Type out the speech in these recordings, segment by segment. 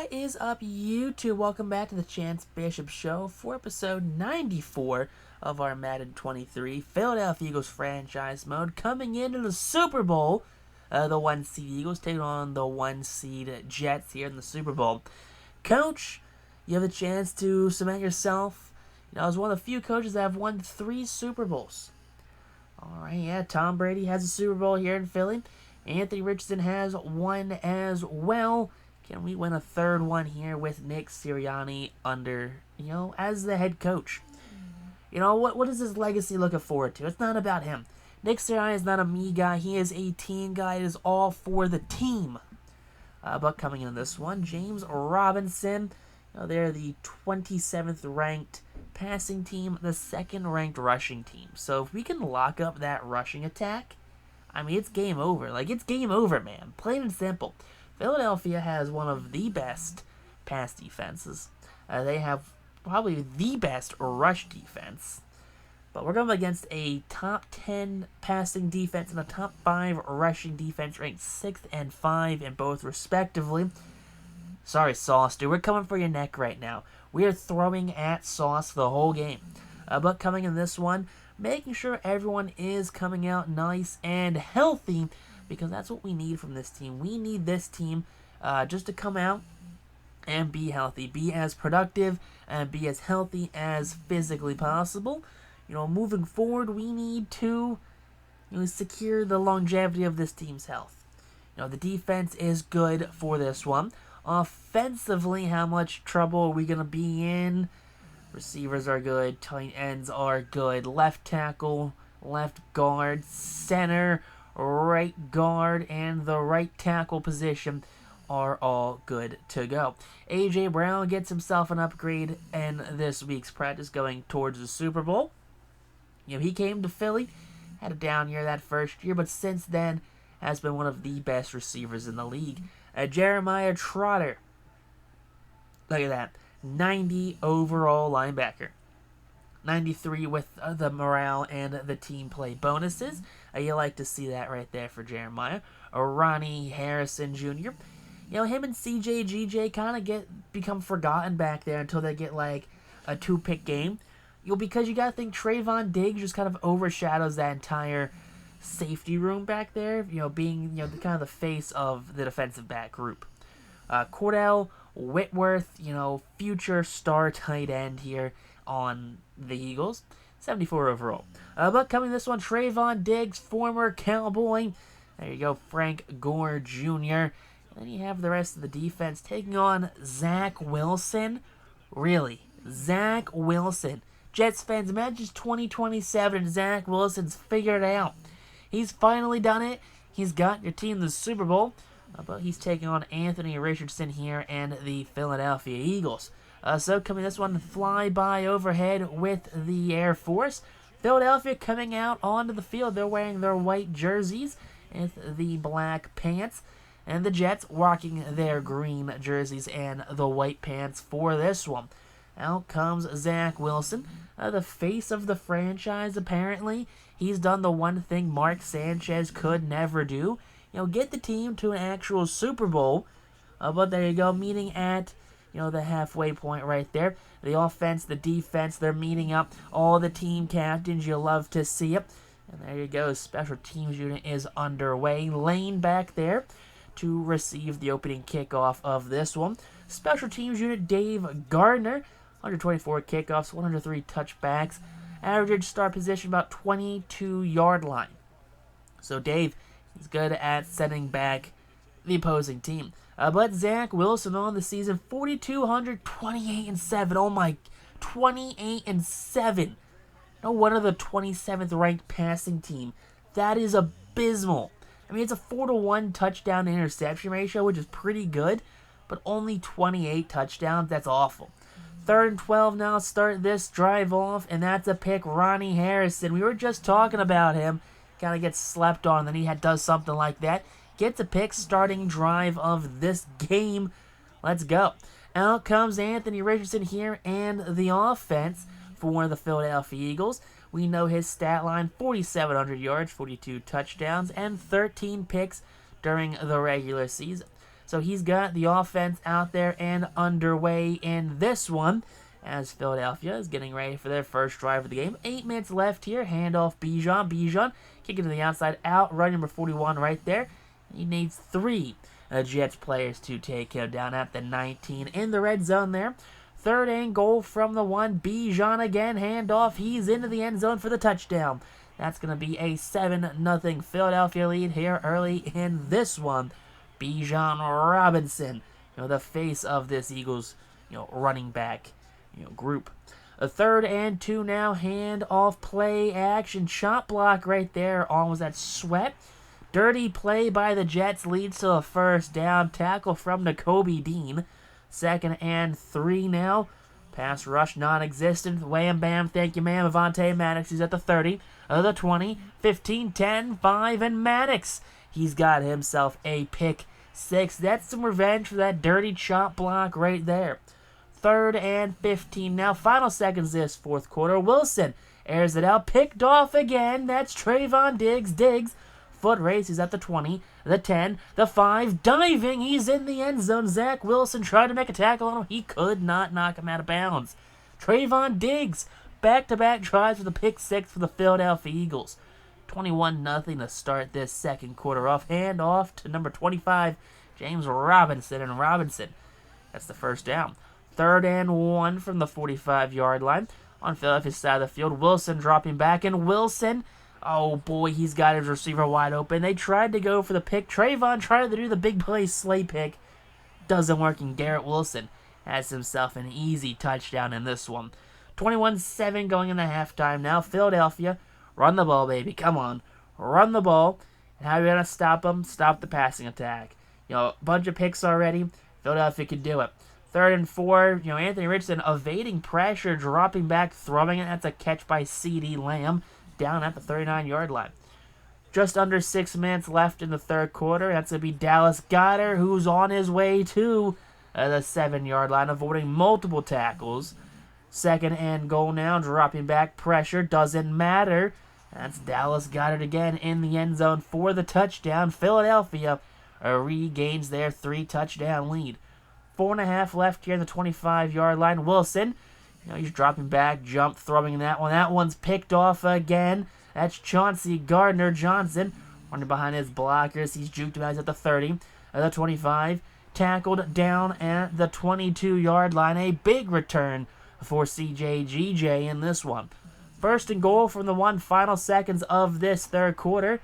What is up, YouTube? Welcome back to the Chance Bishop Show for episode 94 of our Madden 23 Philadelphia Eagles franchise mode. Coming into the Super Bowl, the 1 seed Eagles taking on the 1 seed Jets here in the Super Bowl. Coach, you have a chance to cement yourself, as one of the few coaches that have won 3 Super Bowls. Alright, yeah, Tom Brady has a Super Bowl here in Philly. Anthony Richardson has one as well. Can we win a third one here with Nick Sirianni under, as the head coach? What is his legacy looking forward to? It's not about him. Nick Sirianni is not a me guy. He is a team guy. It is all for the team. But coming in this one, James Robinson. They're the 27th ranked passing team, the 2nd ranked rushing team. So if we can lock up that rushing attack, it's game over. It's game over, man. Plain and simple. Philadelphia has one of the best pass defenses. They have probably the best rush defense. But we're going against a top 10 passing defense and a top 5 rushing defense, ranked 6th and 5 in both respectively. Sorry, Sauce, dude. We're coming for your neck right now. We are throwing at Sauce the whole game. But coming in this one, making sure everyone is coming out nice and healthy, because that's what we need from this team. We need this team just to come out and be healthy, be as productive, and be as healthy as physically possible. Moving forward, we need to secure the longevity of this team's health. The defense is good for this one. Offensively, how much trouble are we going to be in? Receivers are good, tight ends are good, left tackle, left guard, center, right guard, and the right tackle position are all good to go. A.J. Brown gets himself an upgrade in this week's practice going towards the Super Bowl. He came to Philly, had a down year that first year, but since then has been one of the best receivers in the league. Jeremiah Trotter, look at that, 90 overall linebacker. 93 with the morale and the team play bonuses. You like to see that right there for Jeremiah. Ronnie Harrison Jr. Him and CJ GJ kind of become forgotten back there until they get like a 2-pick game. Because you got to think Trayvon Diggs just kind of overshadows that entire safety room back there, being kind of the face of the defensive back group. Cordell Whitworth, future star tight end here on the Eagles, 74 overall. But coming this one, Trayvon Diggs, former Cowboy. There you go, Frank Gore Jr. And then you have the rest of the defense taking on Zach Wilson. Really, Zach Wilson. Jets fans, imagine 2027 and Zach Wilson's figured it out. He's finally done it. He's got your team the Super Bowl. But he's taking on Anthony Richardson here and the Philadelphia Eagles. So coming this one, fly-by overhead with the Air Force. Philadelphia coming out onto the field. They're wearing their white jerseys with the black pants. And the Jets rocking their green jerseys and the white pants for this one. Out comes Zach Wilson, the face of the franchise apparently. He's done the one thing Mark Sanchez could never do. Get the team to an actual Super Bowl. But there you go, meeting at the halfway point right there. The offense, the defense, they're meeting up. All the team captains, you love to see it. And there you go, special teams unit is underway. Lane back there to receive the opening kickoff of this one. Special teams unit Dave Gardner, 124 kickoffs, 103 touchbacks. Average start position about 22-yard line. So Dave is good at setting back the opposing team. But Zach Wilson on the season, 4,200, 28-7. Oh my, 28-7. No wonder the 27th ranked passing team. That is abysmal. It's a 4-to-1 touchdown to interception ratio, which is pretty good, but only 28 touchdowns. That's awful. 3rd and 12 now, start this drive off, and that's a pick. Ronnie Harrison, we were just talking about him. Kind of gets slept on, then he does something like that. Gets a pick, starting drive of this game. Let's go. Out comes Anthony Richardson here and the offense for the Philadelphia Eagles. We know his stat line, 4,700 yards, 42 touchdowns, and 13 picks during the regular season. So he's got the offense out there and underway in this one, as Philadelphia is getting ready for their first drive of the game. 8 minutes left here. Handoff Bijan. Bijan kicking to the outside out. Running number 41 right there. He needs 3 Jets players to take him down at the 19 in the red zone there. 3rd and goal from the 1. Bijan again. Handoff. He's into the end zone for the touchdown. That's going to be a 7-0 Philadelphia lead here early in this one. Bijan Robinson, the face of this Eagles, running back group. A 3rd and 2 now. Hand off play action. Chop block right there. On was that Sweat. Dirty play by the Jets leads to a first down. Tackle from Nakobe Dean. 2nd and 3 now. Pass rush non-existent. Wham bam, thank you ma'am. Avonte Maddox, he's at the 30, the 20, 15, 10, 5, and Maddox. He's got himself a pick 6. That's some revenge for that dirty chop block right there. 3rd and 15 now. Final seconds this 4th quarter. Wilson airs it out. Picked off again. That's Trayvon Diggs. Diggs. Foot race. He's at the 20, the 10, the 5. Diving. He's in the end zone. Zach Wilson tried to make a tackle on him. He could not knock him out of bounds. Trayvon Diggs. Back-to-back tries for the pick 6 for the Philadelphia Eagles. 21-0 to start this 2nd quarter off. Hand off to number 25, James Robinson. And Robinson, that's the first down. 3rd and 1 from the 45-yard line. On Philadelphia's side of the field, Wilson dropping back. And Wilson, oh boy, he's got his receiver wide open. They tried to go for the pick. Trayvon tried to do the big play slay pick. Doesn't work, and Garrett Wilson has himself an easy touchdown in this one. 21-7 going into halftime now. Philadelphia, run the ball, baby. Come on. Run the ball. And how are you going to stop them? Stop the passing attack. A bunch of picks already. Philadelphia could do it. 3rd and 4. Anthony Richardson evading pressure, dropping back, throwing it. That's a catch by C.D. Lamb down at the 39-yard line. Just under 6 minutes left in the 3rd quarter. That's going to be Dallas Goedert, who's on his way to the 7-yard line, avoiding multiple tackles. 2nd and goal now, dropping back, pressure, doesn't matter. That's Dallas Goedert again in the end zone for the touchdown. Philadelphia regains their 3-touchdown lead. 4.5 left here in the 25-yard line. Wilson, he's dropping back, jump, throwing that one. That one's picked off again. That's Chauncey Gardner-Johnson running behind his blockers. He's juked him out at the 30, the 25, tackled down at the 22-yard line. A big return for CJGJ in this one. 1st and goal from the 1. Final seconds of this 3rd quarter.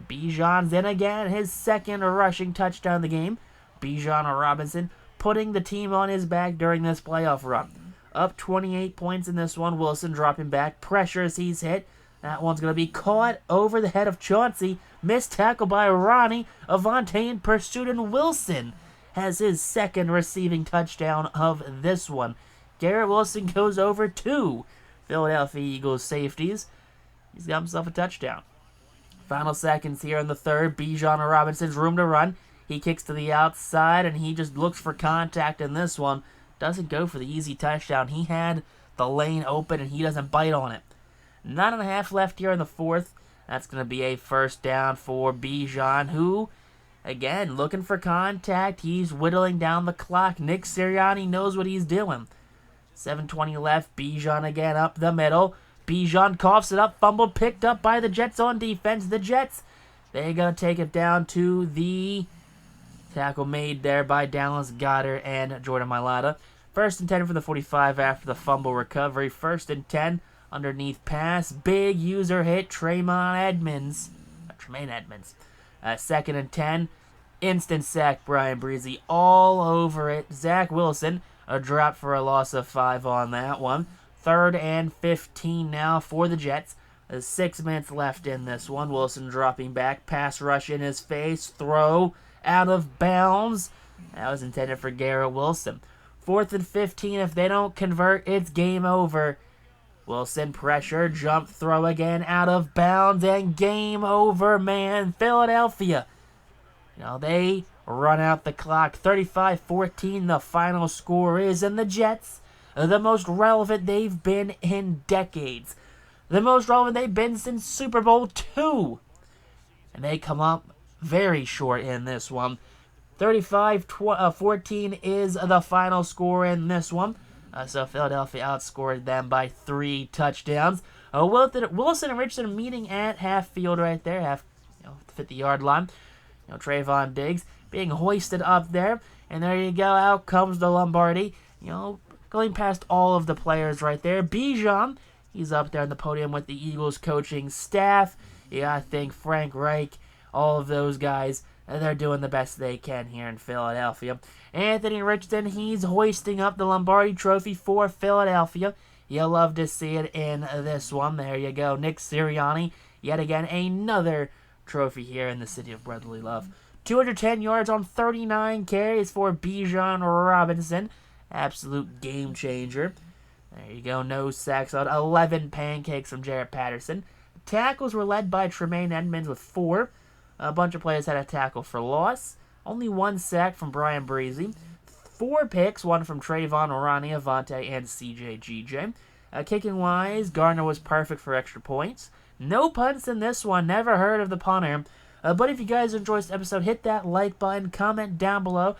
Bijan's in again, his 2nd rushing touchdown of the game. Bijan Robinson putting the team on his back during this playoff run. Up 28 points in this one. Wilson dropping back. Pressure as he's hit. That one's going to be caught over the head of Chauncey. Missed tackle by Ronnie. Avonte in pursuit, and Wilson has his 2nd receiving touchdown of this one. Garrett Wilson goes over 2 Philadelphia Eagles safeties. He's got himself a touchdown. Final seconds here in the 3rd. Bijan Robinson's room to run. He kicks to the outside, and he just looks for contact in this one. Doesn't go for the easy touchdown. He had the lane open, and he doesn't bite on it. 9.5 left here in the 4th. That's going to be a first down for Bijan, who, again, looking for contact. He's whittling down the clock. Nick Sirianni knows what he's doing. 7:20 left. Bijan again up the middle. Bijan coughs it up. Fumbled, picked up by the Jets on defense. The Jets, they're going to take it down to the tackle made there by Dallas Goedert and Jordan Mailata. 1st and 10 for the 45 after the fumble recovery. 1st and 10 underneath pass. Big user hit. Tremaine Edmonds. 2nd and 10. Instant sack. Brian Breezy all over it. Zach Wilson, a drop for a loss of 5 on that one. 3rd and 15 now for the Jets. 6 minutes left in this one. Wilson dropping back. Pass rush in his face. Throw out of bounds. That was intended for Garrett Wilson. 4th and 15. If they don't convert, it's game over. Wilson pressure, jump, throw again, out of bounds, and game over, man. Philadelphia, they run out the clock. 35-14 the final score is, and the Jets, the most relevant they've been in decades. The most relevant they've been since Super Bowl II. And they come up very short in this one. 35-14 is the final score in this one. So Philadelphia outscored them by 3 touchdowns. Wilson and Richardson meeting at half field right there, 50-yard line. Trayvon Diggs being hoisted up there, and there you go. Out comes the Lombardi. Going past all of the players right there. Bijan, he's up there on the podium with the Eagles coaching staff. I think Frank Reich, all of those guys, they're doing the best they can here in Philadelphia. Anthony Richardson, he's hoisting up the Lombardi Trophy for Philadelphia. You'll love to see it in this one. There you go. Nick Sirianni, yet again, another trophy here in the city of brotherly love. 210 yards on 39 carries for Bijan Robinson. Absolute game changer. There you go. No sacks on 11 pancakes from Jarrett Patterson. Tackles were led by Tremaine Edmonds with 4. A bunch of players had a tackle for loss. Only 1 sack from Brian Breezy. 4 picks, 1 from Trayvon, Ronnie, Avante, and CJ Kicking-wise, Gardner was perfect for extra points. No punts in this one. Never heard of the punter. But if you guys enjoyed this episode, hit that like button, comment down below,